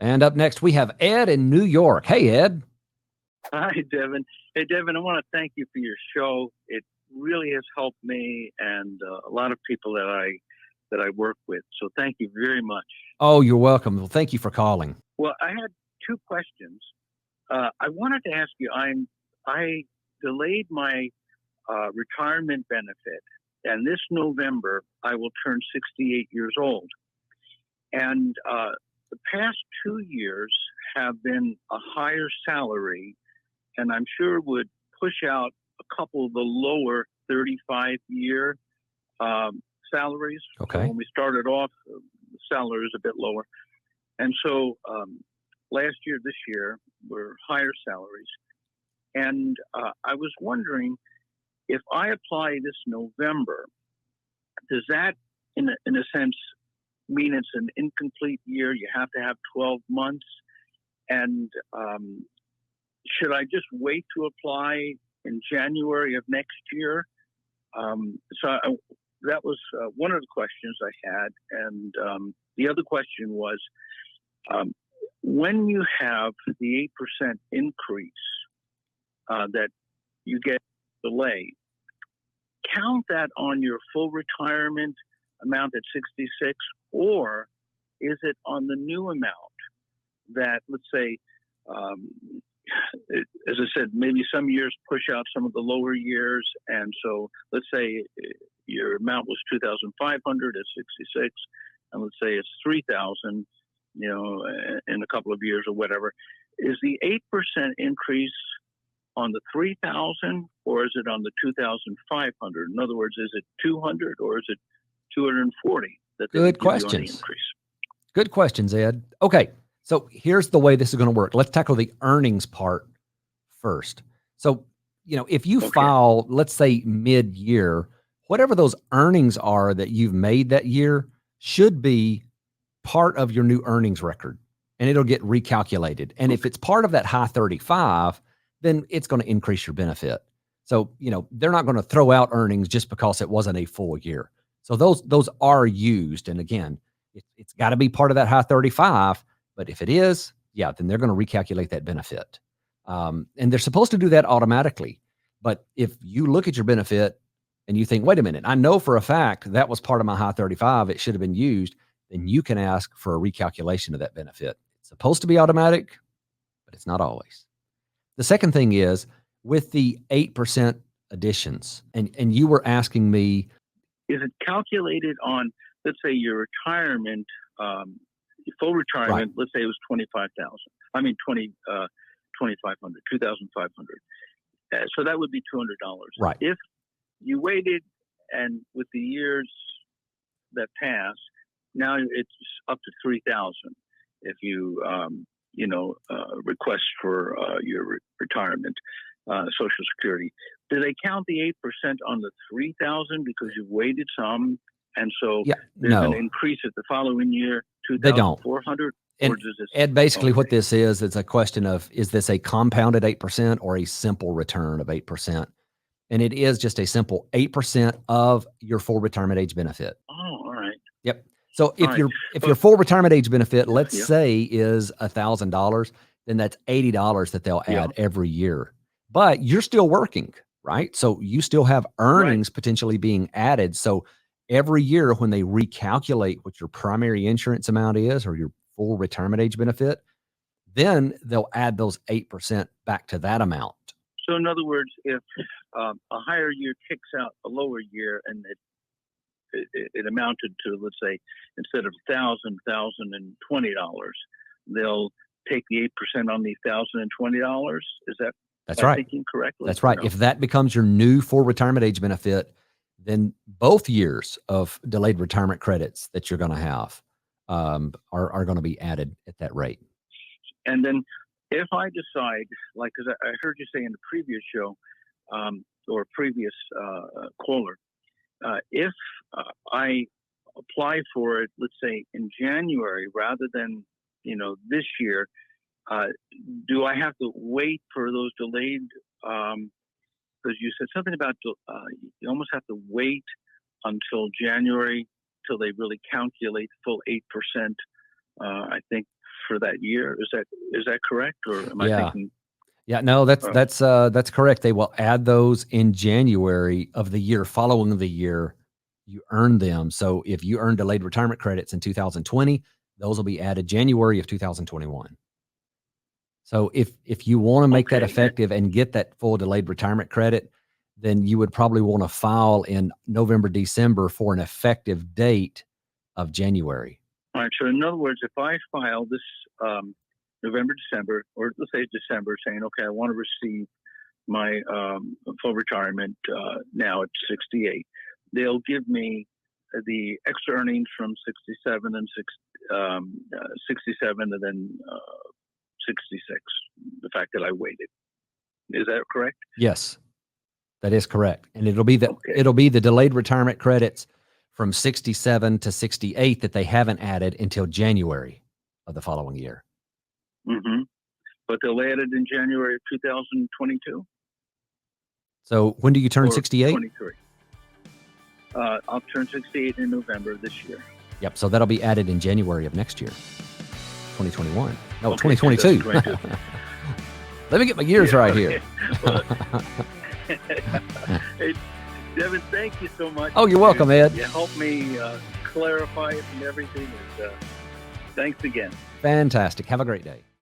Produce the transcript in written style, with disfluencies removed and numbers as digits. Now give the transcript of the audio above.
And up next, we have Ed in New York. Hey, Ed. Hi, Devin. Hey, Devin, I want to thank you for your show. It really has helped me and a lot of people that I work with. So thank you very much. Oh, you're welcome. Well, thank you for calling. Well, I had two questions. I wanted to ask you, I delayed my retirement benefit, and this November I will turn 68 years old. And the past 2 years have been a higher salary, and I'm sure would push out a couple of the lower 35-year salaries. Okay. So when we started off, the salary is a bit lower. And so last year, this year, were higher salaries. And I was wondering, if I apply this November, does that, in a sense, mean it's an incomplete year? You have to have 12 months. And should I just wait to apply in January of next year? That was one of the questions I had. And the other question was, when you have the 8% increase that you get delay, count that on your full retirement amount at 66, or is it on the new amount that, let's say, as I said, maybe some years push out some of the lower years, and so let's say your amount was 2,500 at 66, and let's say it's 3,000, in a couple of years or whatever. Is the 8% increase on the 3,000, or is it on the 2,500? In other words, is it 200 or is it 240? Good questions. Good questions, Ed. Okay, so here's the way this is going to work. Let's tackle the earnings part first. So, if you file, let's say mid-year, whatever those earnings are that you've made that year should be part of your new earnings record, and it'll get recalculated. And if it's part of that high 35, then it's going to increase your benefit. So, they're not going to throw out earnings just because it wasn't a full year. So those are used. And again, it's got to be part of that high 35. But if it is, then they're going to recalculate that benefit. And they're supposed to do that automatically. But if you look at your benefit and you think, wait a minute, I know for a fact that was part of my high 35, it should have been used, then you can ask for a recalculation of that benefit. It's supposed to be automatic, but it's not always. The second thing is with the 8% additions, and you were asking me, is it calculated on, let's say, your retirement, full retirement? Right. Let's say it was 25,000. I mean, 2,500, 2,500. So that would be $200. Right. If you waited, and with the years that pass, now it's up to 3,000. If you request for your retirement, Social Security, do they count the 8% on the 3,000 because you waited some, and so there's an increase at the following year, 2,400? Ed, basically what this is, it's a question of, is this a compounded 8% or a simple return of 8%? And it is just a simple 8% of your full retirement age benefit. Oh, all right. Yep. So if your full retirement age benefit, let's say, is $1,000, then that's $80 that they'll add every year. But you're still working, right? So you still have earnings potentially being added. So every year when they recalculate what your primary insurance amount is, or your full retirement age benefit, then they'll add those 8% back to that amount. So in other words, if a higher year kicks out a lower year, and it amounted to, let's say, instead of $1,020, they'll take the 8% on the $1,020. Is that? That's right. Thinking correctly? That's right. No. If that becomes your new full retirement age benefit, then both years of delayed retirement credits that you're going to have are going to be added at that rate. And then if I decide, like, because I heard you say in the previous show or previous caller, if I apply for it, let's say in January rather than this year, do I have to wait for those delayed? Because you said something about you almost have to wait until January till they really calculate the full 8%. I think for that year. Is that correct, or am I thinking? Yeah, no, that's correct. They will add those in January of the year following the year you earn them. So if you earn delayed retirement credits in 2020, those will be added January of 2021. So if you want to make that effective and get that full delayed retirement credit, then you would probably want to file in November, December for an effective date of January. All right. So in other words, if I file this November, December, or let's say December, saying, okay, I want to receive my full retirement now at 68, they'll give me the extra earnings from 67 and 67 and then 66, the fact that I waited. Is that correct? Yes, that is correct. And it'll be the delayed retirement credits from 67 to 68 that they haven't added until January of the following year. Mm-hmm. But they'll add it in January of 2022? So when do you turn 68? 23. I'll turn 68 in November this year. Yep. So that'll be added in January of next year, 2021. No, 2022. 2022. Let me get my years right here. Hey, Devin, thank you so much. Oh, you're welcome, Ed. You helped me clarify it and everything. And, thanks again. Fantastic. Have a great day.